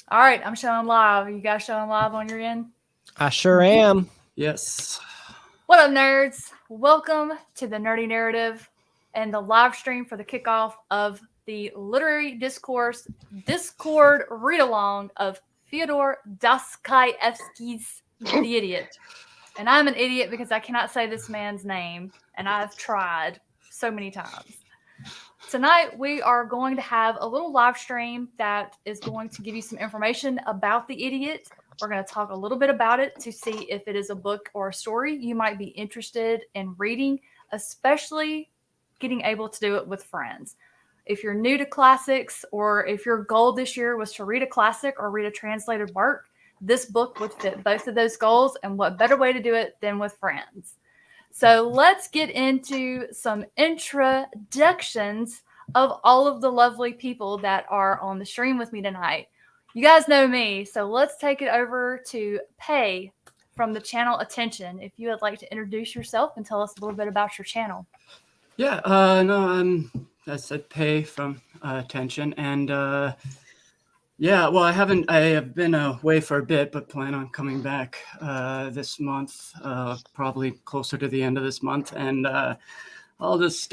All right, I'm showing live. Are you guys showing live on your end? I sure am. Yes. What up, nerds? Welcome to the Nerdy Narrative and the live stream for the kickoff of the Literary Discord read-along of Fyodor Dostoevsky's The Idiot. And I'm an idiot because I cannot say this man's name, and I've tried so many times. Tonight, we are going to have a little live stream that is going to give you some information about The Idiot. We're going to talk a little bit about it to see if it is a book or a story you might be interested in reading, especially getting able to do it with friends. If you're new to classics, or if your goal this year was to read a classic or read a translated work, this book would fit both of those goals, and what better way to do it than with friends? So let's get into some introductions of all of the lovely people that are on the stream with me tonight. You guys know me, so let's take it over to Pay from the channel Attention. If you would like to introduce yourself and tell us a little bit about your channel. Yeah, I said Pay from Attention, and yeah, well, I have been away for a bit, but plan on coming back this month, probably closer to the end of this month, and I'll just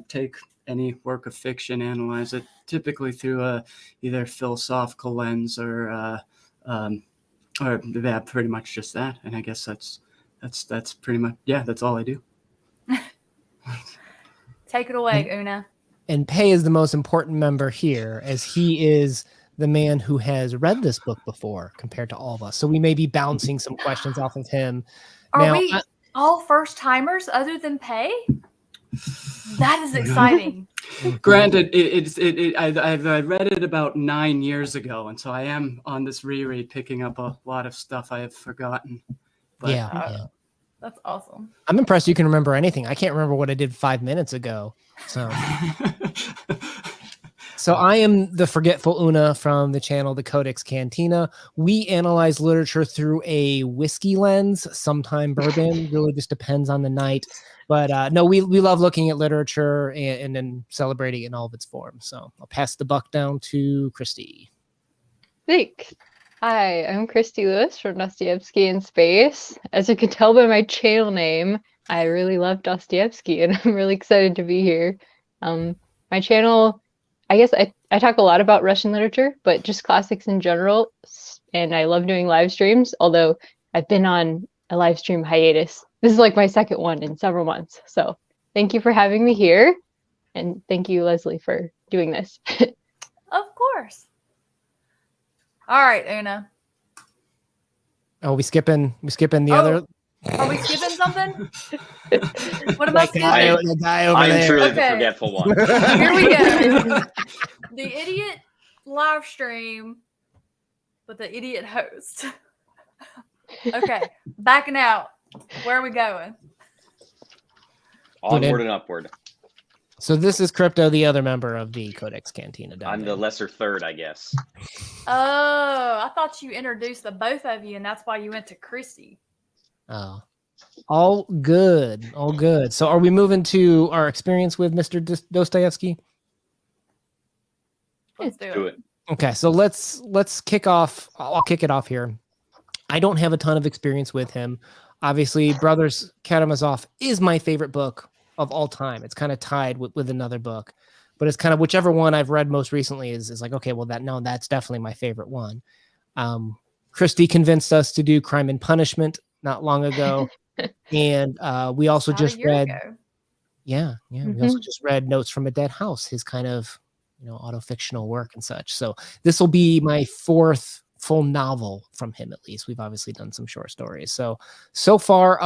take any work of fiction, analyze it, typically through either philosophical lens or yeah, pretty much just that. And I guess that's pretty much, yeah, that's all I do. Take it away, Una. And Pei is the most important member here, as he is the man who has read this book before compared to all of us. So we may be bouncing some questions off of him. Are we all first timers other than Pei? That is exciting. Granted, I read it about 9 years ago, and so I am on this reread picking up a lot of stuff I have forgotten. But, yeah. That's awesome. I'm impressed you can remember anything. I can't remember what I did 5 minutes ago. So I am the forgetful Una from the channel The Codex Cantina. We analyze literature through a whiskey lens, sometime bourbon, really just depends on the night. But no, we love looking at literature and then celebrating it in all of its forms. So I'll pass the buck down to Christy. Thanks. Hi, I'm Christy Lewis from Dostoevsky in Space. As you can tell by my channel name, I really love Dostoevsky, and I'm really excited to be here. My channel, I guess I talk a lot about Russian literature, but just classics in general, and I love doing live streams, although I've been on a live stream hiatus. This is like my second one in several months. So thank you for having me here, and thank you, Leslie, for doing this. Of course. All right, Una. Oh, we skipping the other. Are we skipping something? What am I skipping? The guy over there. I'm truly the forgetful one. Here we go. The Idiot live stream with the idiot host. Okay, backing out. Where are we going? Onward and upward. So this is Crypto, the other member of the Codex Cantina. I'm the lesser third, I guess. Oh, I thought you introduced the both of you, and that's why you went to Christy. Oh, all good. So are we moving to our experience with Mr. Dostoevsky? Let's do it. Okay, so let's kick off. I'll kick it off here. I don't have a ton of experience with him. Obviously, Brothers Karamazov is my favorite book of all time. It's kind of tied with another book, but it's kind of whichever one I've read most recently is like, okay, well that's definitely my favorite one. Christy convinced us to do Crime and Punishment not long ago. And we also just read, we also just read Notes from a Dead House, his kind of, auto-fictional work and such. So this will be my fourth full novel from him, at least. We've obviously done some short stories. So far,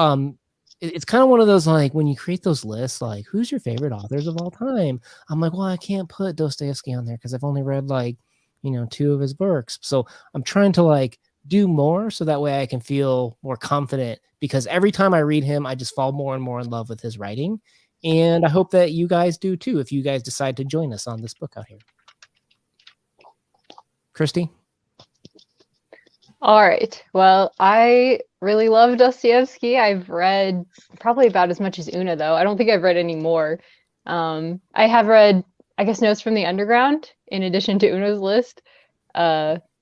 it's kind of one of those, like, when you create those lists, like, who's your favorite authors of all time? I'm like, well, I can't put Dostoevsky on there because I've only read, like, 2 of his works. So I'm trying to, like, do more so that way I can feel more confident, because every time I read him, I just fall more and more in love with his writing. And I hope that you guys do too, if you guys decide to join us on this book out here. Christy? All right. Well, I really love Dostoevsky. I've read probably about as much as Una, though. I don't think I've read any more. I have read, I guess, Notes from the Underground in addition to Una's list.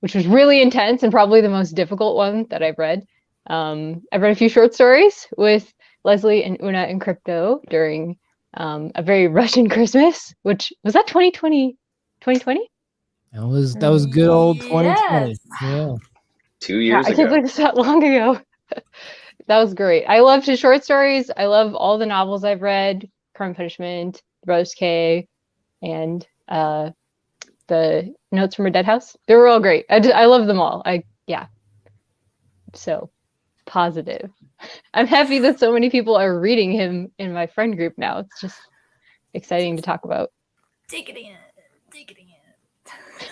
which was really intense and probably the most difficult one that I've read. I've read a few short stories with Leslie and Una and Crypto during a very Russian Christmas, which was that 2020? 2020? That was good old 2020. Yes. Yeah. 2 years I can't ago. believe it's that long ago. That was great. I loved his short stories. I love all the novels I've read, Crime and Punishment, Brothers K, and the Notes from a Dead House. They were all great. I love them all. So positive. I'm happy that so many people are reading him in my friend group now. It's just exciting to talk about. Dig it in. Dig it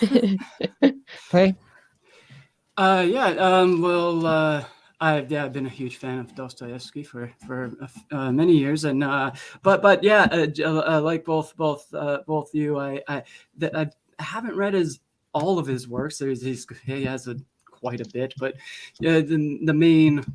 in. Okay. I've been a huge fan of Dostoevsky for many years, and like both you, I haven't read all of his works. He has quite a bit, but the main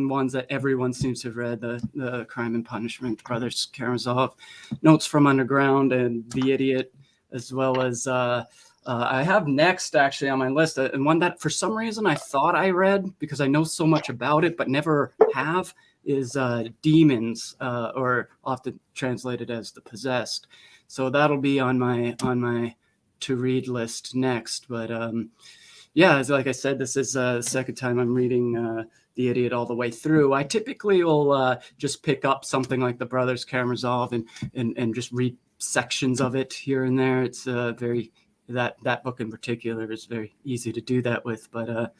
ones that everyone seems to have read, the Crime and Punishment, Brothers Karamazov, Notes from Underground, and The Idiot, as well as I have next actually on my list, and one that for some reason I thought I read because I know so much about it but never have, is Demons, or often translated as The Possessed. So that'll be on my to read list next. But as like I said, this is the second time I'm reading The Idiot all the way through. I typically will just pick up something like the Brothers Karamazov and just read sections of it here and there. It's very that book in particular is very easy to do that with. But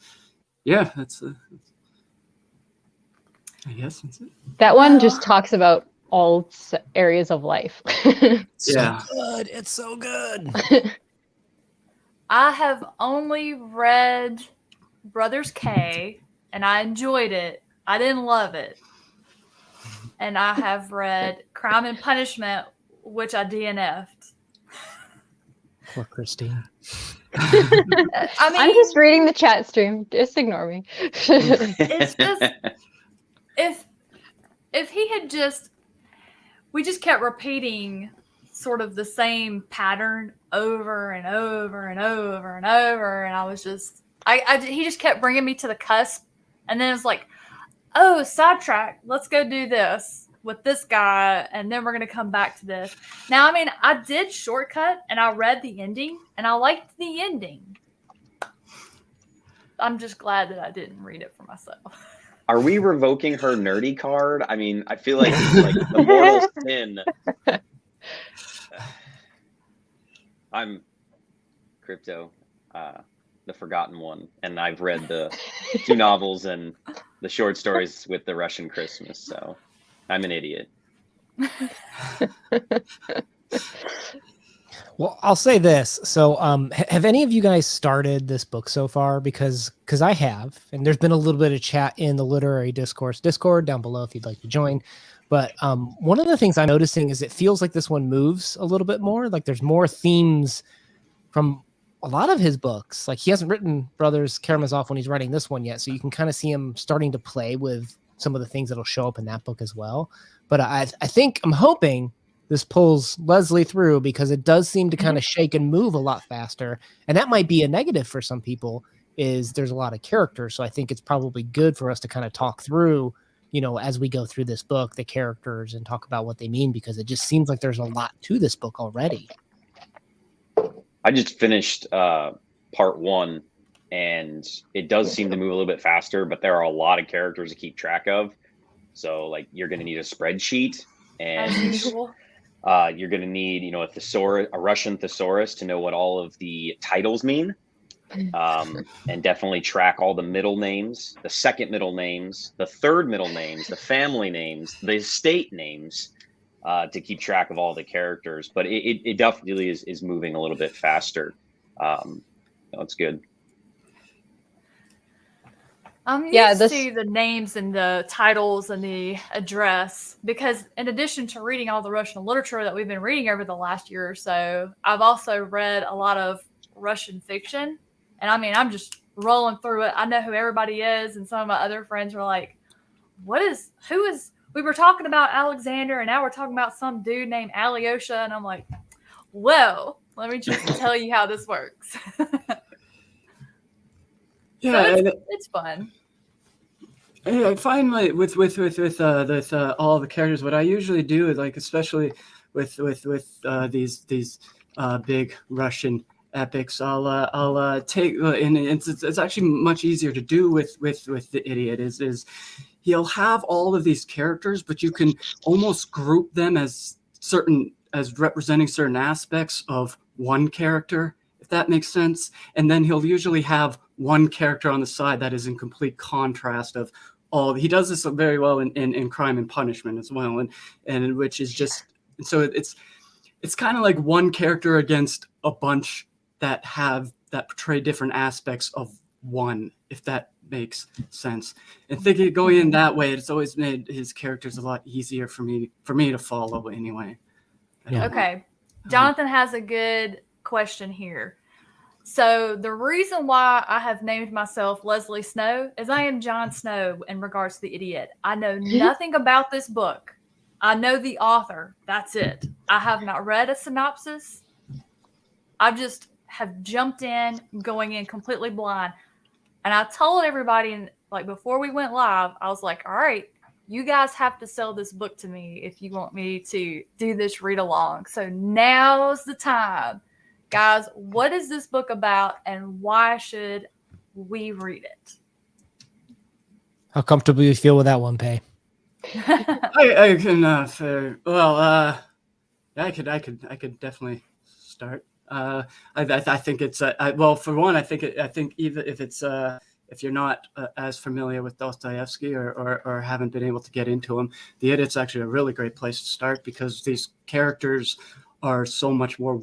that's I guess that's it. That one just talks about all areas of life. So good. It's so good. I have only read Brothers K, and I enjoyed it. I didn't love it. And I have read Crime and Punishment, which I DNF'd. Poor Christine. I'm just reading the chat stream. Just ignore me. It's just if he had we just kept repeating sort of the same pattern over and over and over and over, and I was just he just kept bringing me to the cusp, and then it was like, oh, sidetrack, let's go do this with this guy, and then we're going to come back to this. Now, I did shortcut, and I read the ending, and I liked the ending. I'm just glad that I didn't read it for myself. Are we revoking her nerdy card? I feel like it's like the mortal sin. I'm Crypto, the Forgotten One, and I've read the 2 novels and the short stories with the Russian Christmas, so I'm an idiot. Well, I'll say this. So, have any of you guys started this book so far? Because I have, and there's been a little bit of chat in the Literary Discourse Discord down below if you'd like to join. But one of the things I'm noticing is it feels like this one moves a little bit more. Like there's more themes from a lot of his books. Like he hasn't written Brothers Karamazov when he's writing this one yet, so you can kind of see him starting to play with some of the things that'll show up in that book as well. But I'm hoping this pulls Leslie through, because it does seem to kind of shake and move a lot faster. And that might be a negative for some people, is there's a lot of characters. So I think it's probably good for us to kind of talk through, as we go through this book, the characters, and talk about what they mean, because it just seems like there's a lot to this book already. I just finished part 1, and it does seem to move a little bit faster, but there are a lot of characters to keep track of. So like you're going to need a spreadsheet, and As usual. You're going to need, a Russian thesaurus to know what all of the titles mean, and definitely track all the middle names, the second middle names, the third middle names, the family names, the estate names, to keep track of all the characters. But it definitely is moving a little bit faster. It's good. I'm used to the names and the titles and the address, because in addition to reading all the Russian literature that we've been reading over the last year or so, I've also read a lot of Russian fiction. And I'm just rolling through it. I know who everybody is. And some of my other friends were like, we were talking about Alexander, and now we're talking about some dude named Alyosha. And I'm like, well, let me just tell you how this works. Yeah, So and it's fun. I find with all the characters, what I usually do is like, especially with these big Russian epics, I'll take and it's actually much easier to do with the idiot is he'll have all of these characters, but you can almost group them as representing certain aspects of one character, if that makes sense. And then he'll usually have one character on the side that is in complete contrast of all. He does this very well in Crime and Punishment as well, and which is just, so it's kind of like one character against a bunch that portray different aspects of one, if that makes sense. And thinking going in that way, it's always made his characters a lot easier for me to follow anyway. Yeah. Okay. Jonathan has a good question here. So the reason why I have named myself Leslie Snow is I am Jon Snow in regards to The Idiot. I know nothing about this book. I know the author. That's it. I have not read a synopsis. I just have jumped in, going in completely blind. And I told everybody, like before we went live, I was like, all right, you guys have to sell this book to me if you want me to do this read along. So now's the time. Guys, what is this book about and why should we read it? How comfortable do you feel with that one, Pay? I can I could definitely start. I think it's well, for one, I think even if it's if you're not as familiar with Dostoevsky or haven't been able to get into him, The Idiot's actually a really great place to start, because these characters are so much more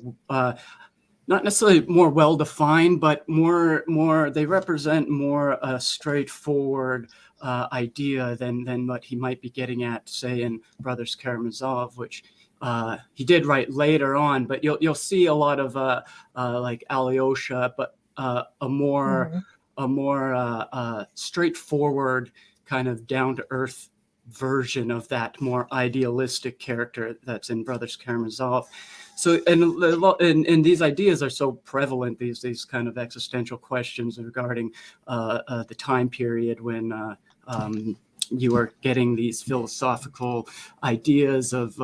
not necessarily more well-defined, but more they represent more a straightforward idea than what he might be getting at, say, in Brothers Karamazov, which he did write later on. But you'll see a lot of like Alyosha, but a more straightforward, kind of down-to-earth version of that more idealistic character that's in Brothers Karamazov. So, and these ideas are so prevalent, these kind of existential questions regarding the time period when you are getting these philosophical ideas of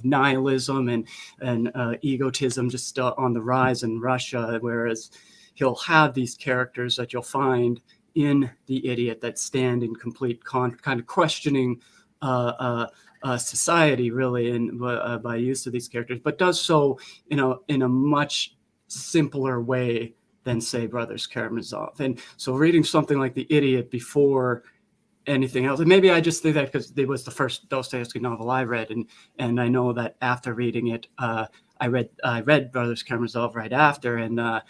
nihilism and egotism just on the rise in Russia, whereas he'll have these characters that you'll find in The Idiot that stand in complete kind of questioning society, really, and by use of these characters, but does so in a much simpler way than, say, Brothers Karamazov. And so reading something like The Idiot before anything else, and maybe I just think that because it was the first Dostoevsky novel I read, and I know that after reading it, I read Brothers Karamazov right after, and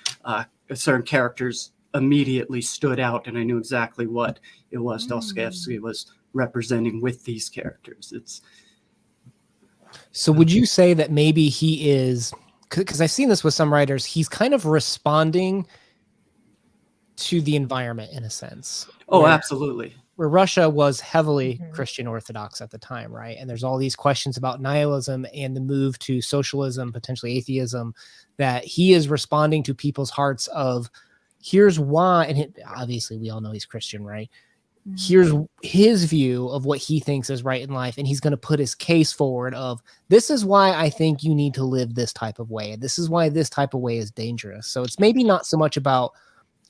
certain characters immediately stood out, and I knew exactly what it was Dostoevsky was representing with these characters. So would you say that maybe he is, because I've seen this with some writers, he's kind of responding to the environment in a sense? Oh, absolutely. Where Russia was heavily Christian Orthodox at the time, right? And there's all these questions about nihilism and the move to socialism, potentially atheism, that he is responding to people's hearts of, here's why, and obviously we all know he's Christian, right? Here's his view of what he thinks is right in life, and he's going to put his case forward of, this is why I think you need to live this type of way, and this is why this type of way is dangerous. So it's maybe not so much about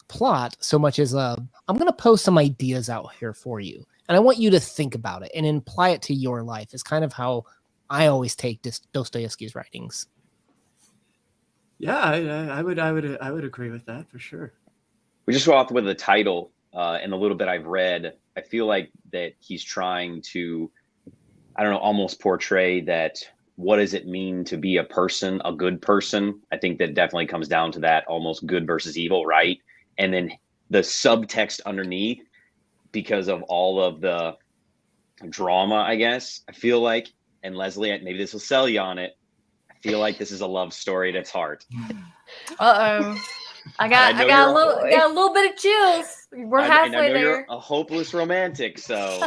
plot so much as I'm going to post some ideas out here for you, and I want you to think about it and apply it to your life. Is kind of how I always take Dostoevsky's writings. Yeah, I would agree with that for sure. We just go off with the title. And a little bit I've read, I feel like that he's trying to, I don't know, almost portray that, what does it mean to be a person, a good person? I think that definitely comes down to that, almost good versus evil, right? And then the subtext underneath, because of all of the drama, I guess, I feel like, and Leslie, maybe this will sell you on it, I feel like this is a love story at its heart. Uh-oh. I got a little bit of chills. We're halfway I know there. You're a hopeless romantic, so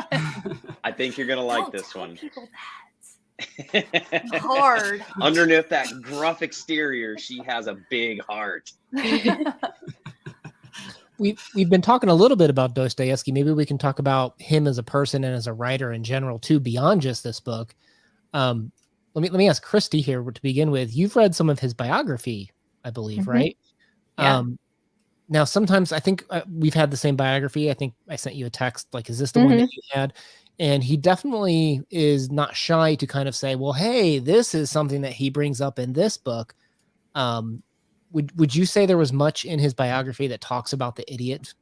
I think you're gonna like this one. People that. Hard. Underneath that gruff exterior, she has a big heart. we've been talking a little bit about Dostoevsky. Maybe we can talk about him as a person and as a writer in general too, beyond just this book. Let me ask Christy here to begin with. You've read some of his biography, I believe, right? Yeah. Now, sometimes I think we've had the same biography. I think I sent you a text like, "Is this the one that you had?" And he definitely is not shy to kind of say, "Well, hey, this is something that he brings up in this book." Would you say there was much in his biography that talks about the idiot?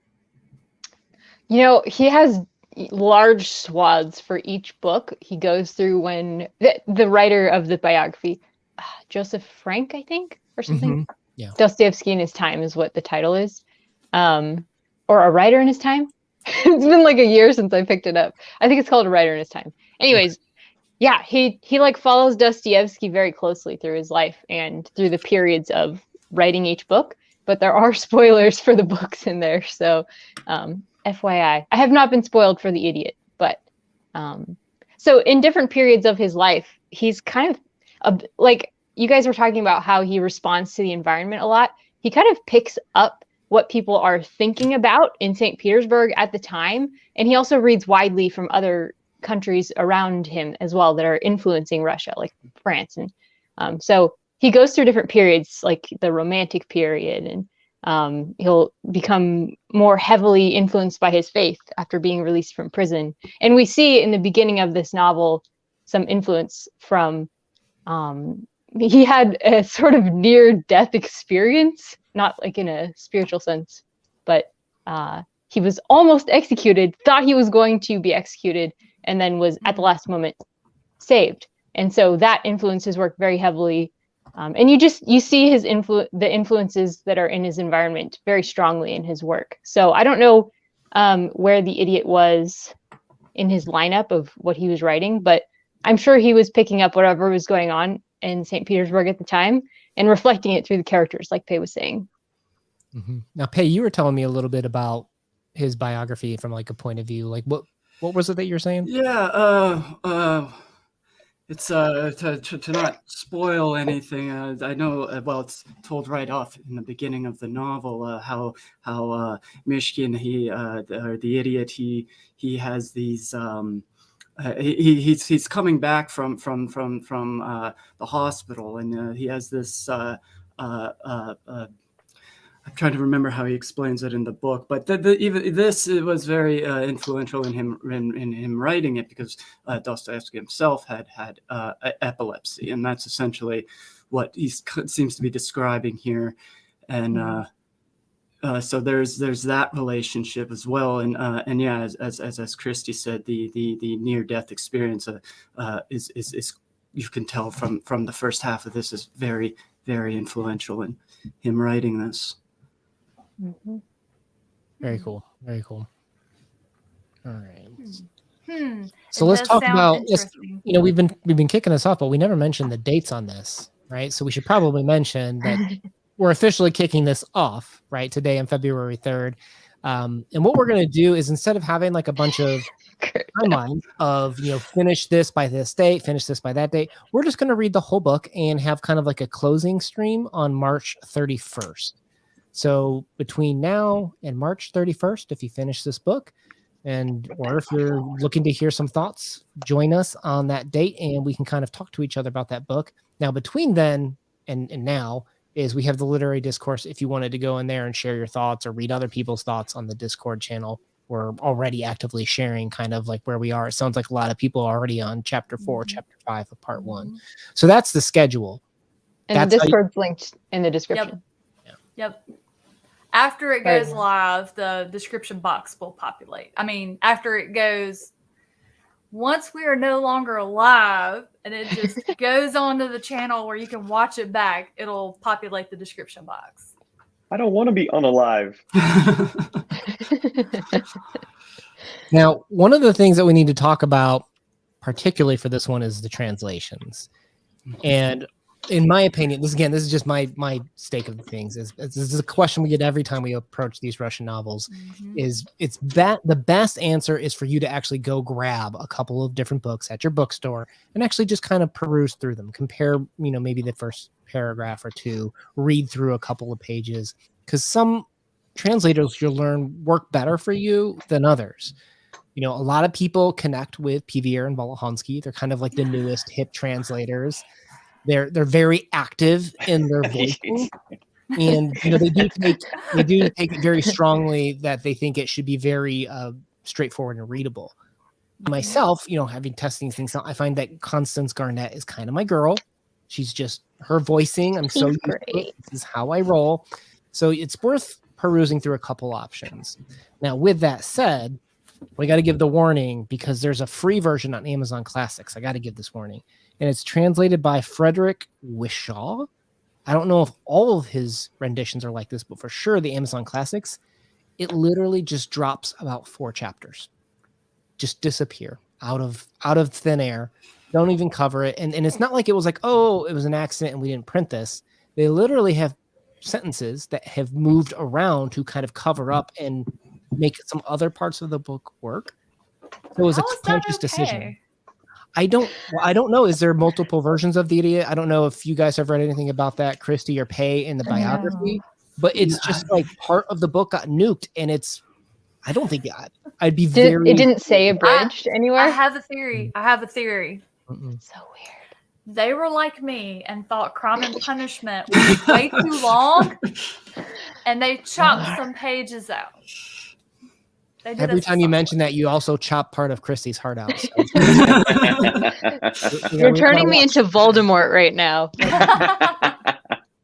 He has large swaths for each book he goes through when the writer of the biography, Joseph Frank, I think, or something. Yeah. Dostoevsky in his time is what the title is. Or A Writer in His Time. It's been like a year since I picked it up. I think it's called A Writer in His Time. Anyways, yeah, he like follows Dostoevsky very closely through his life and through the periods of writing each book, but there are spoilers for the books in there. So FYI, I have not been spoiled for the idiot, but so in different periods of his life, he's kind of like you guys were talking about how he responds to the environment a lot. He kind of picks up what people are thinking about in St. Petersburg at the time. And he also reads widely from other countries around him as well that are influencing Russia, like France. And so he goes through different periods, like the Romantic period, and he'll become more heavily influenced by his faith after being released from prison. And we see in the beginning of this novel some influence from he had a sort of near-death experience, not like in a spiritual sense, but he was almost executed, thought he was going to be executed, and then was at the last moment saved. And so that influenced his work very heavily. And you see the influences that are in his environment very strongly in his work. So I don't know where the idiot was in his lineup of what he was writing, but I'm sure he was picking up whatever was going on in St. Petersburg at the time and reflecting it through the characters, like Pei was saying. Now, Pei, you were telling me a little bit about his biography from like a point of view. Like what was it that you're saying? Yeah, it's to not spoil anything. I know, well, it's told right off in the beginning of the novel how Mishkin, or the idiot, he has these. He's coming back from the hospital, and he has this. I'm trying to remember how he explains it in the book, but even this was very influential in him writing it, because Dostoevsky himself had epilepsy, and that's essentially what he seems to be describing here, and so there's that relationship as well, and yeah, as Christy said, the near death experience is you can tell from the first half of this is very, very influential in him writing this. Very cool. Very cool. All right. So It let's does talk sound about interesting. we've been kicking this off, but we never mentioned the dates on this, right? So we should probably mention that we're officially kicking this off, right? Today on February 3rd. And what we're going to do is, instead of having like a bunch of timelines of, finish this by this date, finish this by that date, we're just going to read the whole book and have kind of like a closing stream on March 31st. So between now and March 31st, if you finish this book, or if you're looking to hear some thoughts, join us on that date and we can kind of talk to each other about that book. Now, between then and now is we have the literary discourse. If you wanted to go in there and share your thoughts or read other people's thoughts on the Discord channel, we're already actively sharing kind of like where we are. It sounds like a lot of people are already on chapter 4, chapter 5 of part 1. So that's the schedule. And the Discord's linked in the description. Yep. After it goes live, the description box will populate. I mean, after it goes, once we are no longer live and it just goes onto the channel where you can watch it back, it'll populate the description box. I don't want to be unalive. Now, one of the things that we need to talk about, particularly for this one, is the translations. And in my opinion, this is just my stake of the things. This is a question we get every time we approach these Russian novels. The best answer is for you to actually go grab a couple of different books at your bookstore and actually just kind of peruse through them, compare, maybe the first paragraph or two, read through a couple of pages, because some translators you'll learn work better for you than others. A lot of people connect with Pevier and Volokhovsky. They're kind of like the newest hip translators. They're very active in their voicing. And they do take it very strongly that they think it should be very straightforward and readable. Myself, having testing things out, I find that Constance Garnett is kind of my girl. She's just her voicing. I'm so used to it. This is how I roll. So it's worth perusing through a couple options. Now, with that said, we got to give the warning because there's a free version on Amazon Classics. I got to give this warning. And it's translated by Frederick Wishaw. I don't know if all of his renditions are like this, but for sure the Amazon Classics, it literally just drops about 4 chapters. Just disappear out of thin air. Don't even cover it. And it's not like it was like, oh, it was an accident and we didn't print this. They literally have sentences that have moved around to kind of cover up and make some other parts of the book work. So it was a conscious decision. I don't know. Is there multiple versions of The Idiot? I don't know if you guys have read anything about that, Christy or Pay, in the biography, but it's just like part of the book got nuked, and I don't think I'd be very. It didn't say abridged anywhere. I have a theory. Mm-mm. So weird. They were like me and thought Crime and Punishment was way too long, and they chopped some pages out. Every time you mention that, you also chop part of Christy's heart out. So. You're turning me into Voldemort right now.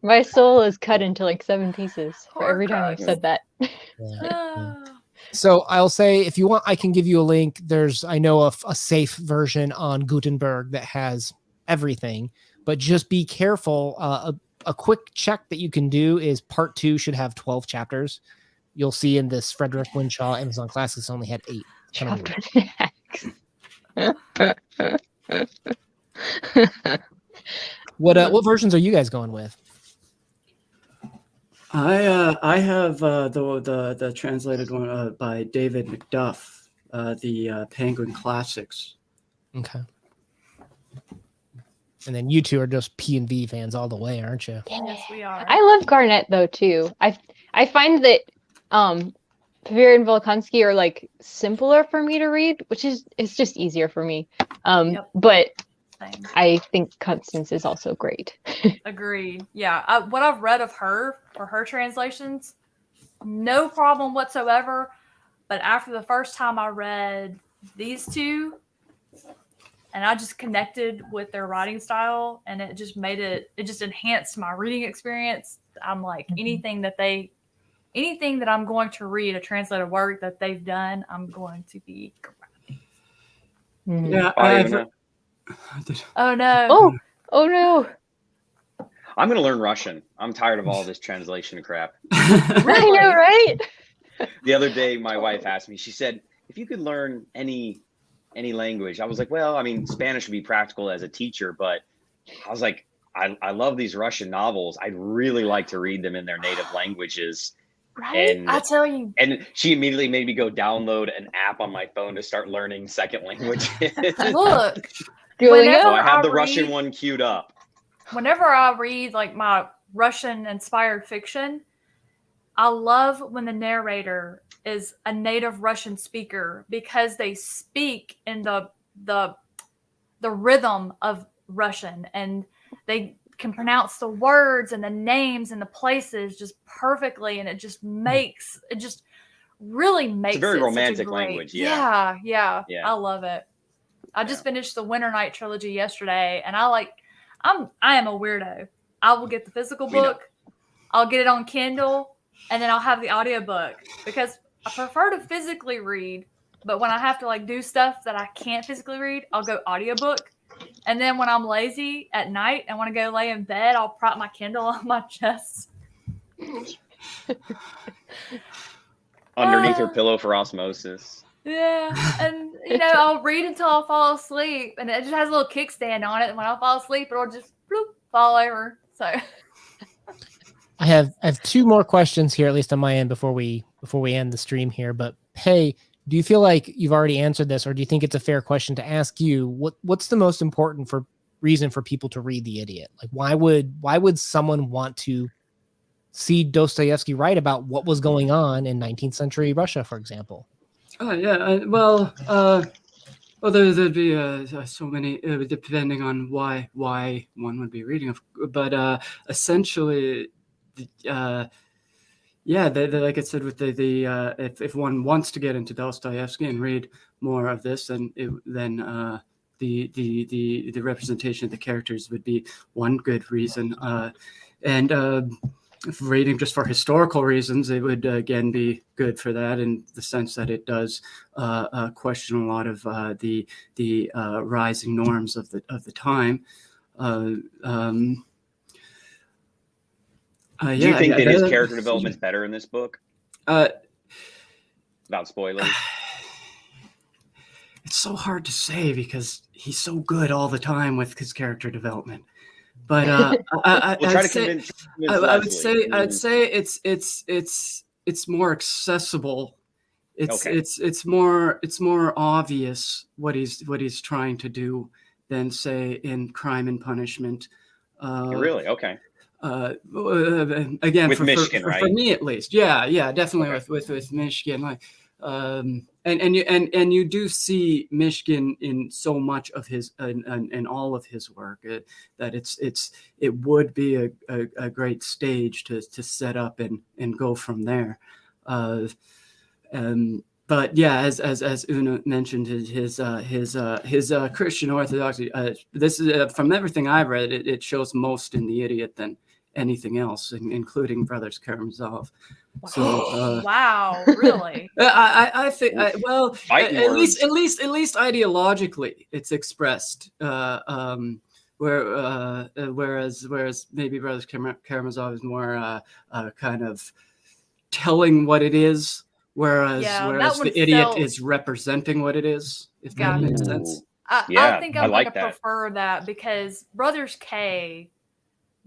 My soul is cut into like 7 pieces for every time you've said that. Yeah. So I'll say, if you want, I can give you a link. There's, I know, a safe version on Gutenberg that has everything, but just be careful. A quick check that you can do is part 2 should have 12 chapters. You'll see in this Frederick Winshaw Amazon Classics only had 8. What versions are you guys going with? I have the translated one by David McDuff, the Penguin Classics. Okay. And then you two are just P&V fans all the way, aren't you? Yes, we are. I love Garnett though too. I find that Pevier and Volokhovsky are like simpler for me to read, it's just easier for me. But Same. I think Constance is also great. Agreed. Yeah. What I've read of her for her translations, no problem whatsoever. But after the first time I read these two, and I just connected with their writing style, and it just enhanced my reading experience. I'm like, anything that I'm going to read, a translated work that they've done, I'm going to be grabbing. Yeah. Oh no. Oh no. I'm going to learn Russian. I'm tired of all this translation crap. I know, right? The other day, my wife asked me, she said, if you could learn any language, I was like, well, I mean, Spanish would be practical as a teacher, but I was like, I love these Russian novels. I'd really like to read them in their native languages. Right? And I tell you. And she immediately made me go download an app on my phone to start learning second languages. Look, Duolingo? So I have the Russian one queued up. Whenever I read like my Russian inspired fiction, I love when the narrator is a native Russian speaker because they speak in the rhythm of Russian, and they can pronounce the words and the names and the places just perfectly, and it just really makes it's a very it romantic such a great, language. Yeah. I love it. I just finished the Winter Night trilogy yesterday, and I am a weirdo. I will get the physical book, I'll get it on Kindle, and then I'll have the audiobook because I prefer to physically read, but when I have to like do stuff that I can't physically read, I'll go audiobook. And then when I'm lazy at night and want to go lay in bed, I'll prop my Kindle on my chest. Underneath her pillow for osmosis. Yeah. And, I'll read until I fall asleep. And it just has a little kickstand on it. And when I fall asleep, it'll just fall over. So I have 2 more questions here, at least on my end, before we end the stream here. But Pei, do you feel like you've already answered this, or do you think it's a fair question to ask you? What's the most important reason for people to read The Idiot? Like, why would someone want to see Dostoevsky write about what was going on in 19th century Russia, for example. Oh yeah, well, there'd be so many, depending on why one would be reading, but essentially, yeah, like I said, with if one wants to get into Dostoevsky and read more of this, then the representation of the characters would be one good reason, and if reading just for historical reasons, it would again be good for that, in the sense that it does question a lot of the rising norms of the time. Do you think that his character development's better in this book? Without spoilers. It's so hard to say because he's so good all the time with his character development. But I would say it's more accessible. It's more obvious what he's trying to do than, say, in Crime and Punishment. Really? Okay. Again, with for right? For me at least, yeah, definitely with Michigan, like, and you do see Michigan in so much of his and all of his work, that it would be a great stage to set up and go from there. But yeah, as Una mentioned, his Christian orthodoxy. This is from everything I've read, it shows most in The Idiot than anything else, including Brothers Karamazov. So wow, really? I think at words. least ideologically it's expressed. Whereas maybe Brothers Karamazov is more kind of telling what it is. Whereas The Idiot is representing what it is, if that makes sense. I think I'm going to prefer that, because Brothers K,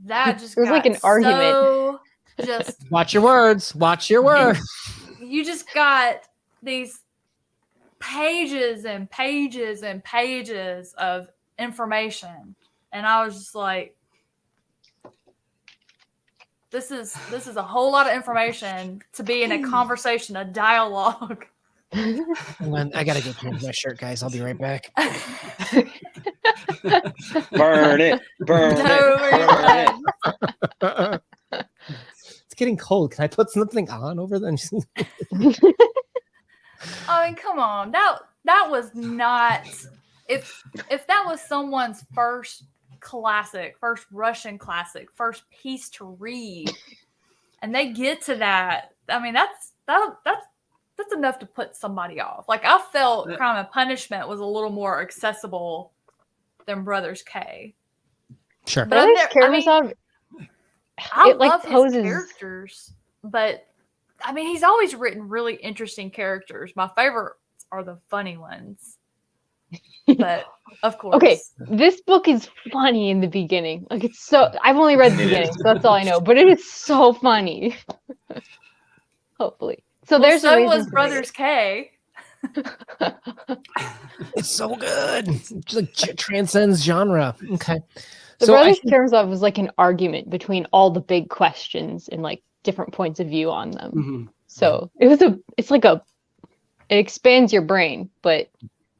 that just got like an argument. Just watch your words. Watch your words. You just got these pages and pages and pages of information, and I was just like, This is a whole lot of information to be in a conversation, a dialogue. I gotta go change my shirt, guys. I'll be right back. Burn it. It's getting cold. Can I put something on over there? I mean, come on. That was not, if that was someone's first Russian classic, first piece to read, and they get to that, I mean, that's enough to put somebody off. Like, I felt Crime and Punishment was a little more accessible than Brothers K. Sure. Brothers Karamazov, I love his characters, but I mean, he's always written really interesting characters. My favorites are the funny ones. But of course. Okay, this book is funny in the beginning. Like, it's so, I've only read the beginning, so that's all I know. But it is so funny. Hopefully. So there's a reason. So was Brothers K. It's so good. It like transcends genre. Okay. The Brothers Karamazov was like an argument between all the big questions and like different points of view on them. Mm-hmm. So it expands your brain, but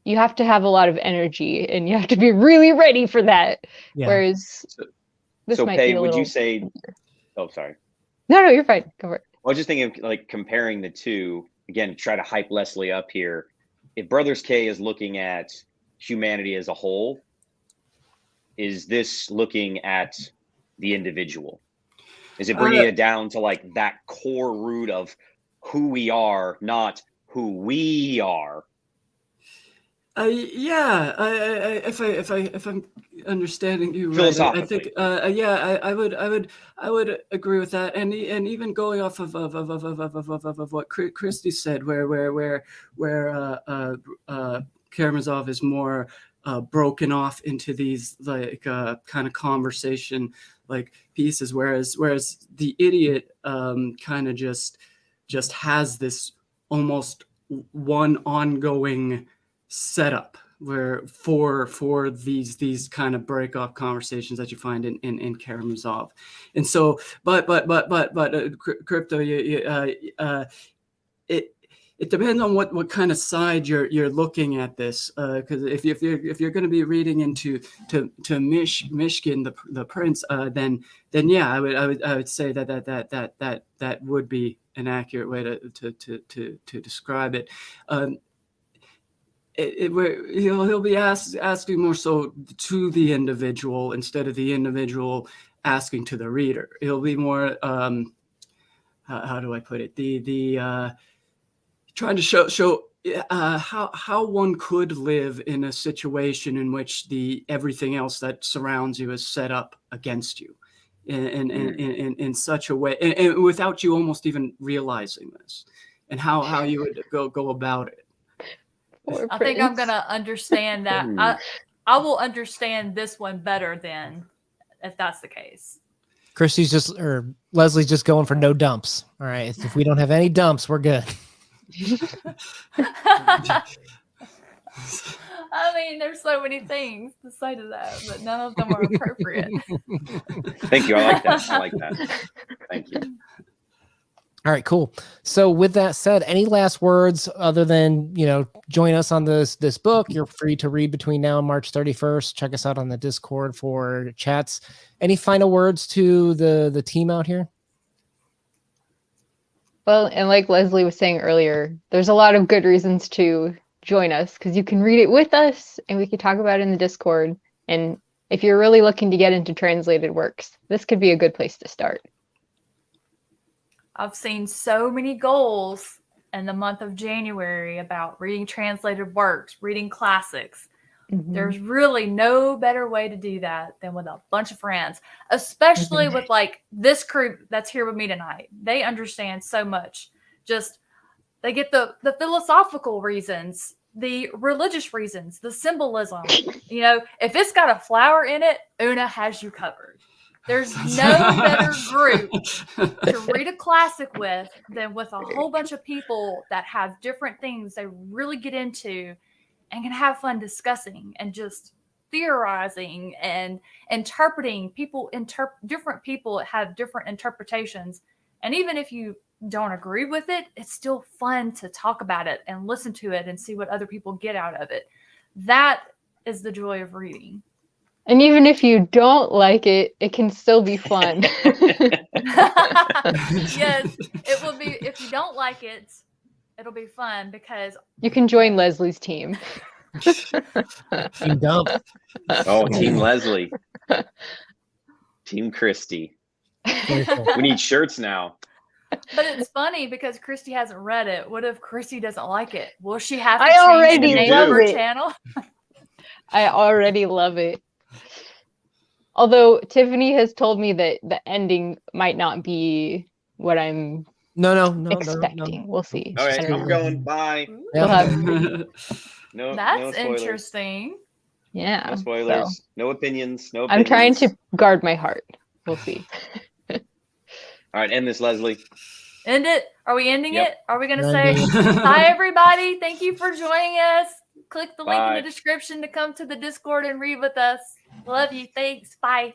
you have to have a lot of energy and you have to be really ready for that. Yeah. Whereas this might be a little... would you say... Oh, sorry. No, you're fine. Go for it. I was just thinking of like comparing the two, again, to try to hype Leslie up here. If Brothers K is looking at humanity as a whole, is this looking at the individual? Is it bringing it down to like that core root of who we are, not who we are? If I'm understanding you right, I think I would agree with that, and even going off of what Christy said, where Karamazov is more broken off into these like kind of conversation like pieces, whereas The Idiot kind of just has this almost one ongoing setup where for these kind of break off conversations that you find in Karamazov. And so but crypto, it depends on what kind of side you're looking at this, because if you're going to be reading into Mishkin, the prince, then yeah, I would say that would be an accurate way to describe it. He'll be asking more so to the individual instead of the individual asking to the reader. It'll be more how do I put it? The trying to show how one could live in a situation in which everything else that surrounds you is set up against you in such a way, and without you almost even realizing this, and how you would go about it. I think I'm gonna understand that. I will understand this one better then, if that's the case. Leslie's just going for no dumps. All right, if we don't have any dumps, we're good. I mean, there's so many things to say to that, but none of them are appropriate. Thank you. I like that. Thank you. All right, cool. So with that said, any last words other than, join us on this book? You're free to read between now and March 31st. Check us out on the Discord for chats. Any final words to the team out here? Well, and like Leslie was saying earlier, there's a lot of good reasons to join us, because you can read it with us and we can talk about it in the Discord. And if you're really looking to get into translated works, this could be a good place to start. I've seen so many goals in the month of January about reading translated works, reading classics. Mm-hmm. There's really no better way to do that than with a bunch of friends, especially with like this crew that's here with me tonight. They understand so much. Just they get the philosophical reasons, the religious reasons, the symbolism. If it's got a flower in it, Una has you covered. There's no better group to read a classic with than with a whole bunch of people that have different things they really get into and can have fun discussing and just theorizing and interpreting. Different people have different interpretations. And even if you don't agree with it, it's still fun to talk about it and listen to it and see what other people get out of it. That is the joy of reading. And even if you don't like it, it can still be fun. Yes, it will be. If you don't like it, it'll be fun because you can join Leslie's team. Team Dump. Oh, Team Leslie. Team Christy. We need shirts now. But it's funny because Christy hasn't read it. What if Christy doesn't like it? Will she have to I change already the name love of her it. channel? I already love it. Although Tiffany has told me that the ending might not be what I'm expecting. We'll see. All right, I'm going. Bye. We'll have no, That's no spoilers. Interesting. Yeah. No spoilers. So. No opinions. No opinions. I'm trying to guard my heart. We'll see. All right, end this, Leslie. End it? Are we ending Yep. it? Are we going to say, hi, everybody. Thank you for joining us. Click the link in the description to come to the Discord and read with us. Love you. Thanks. Bye.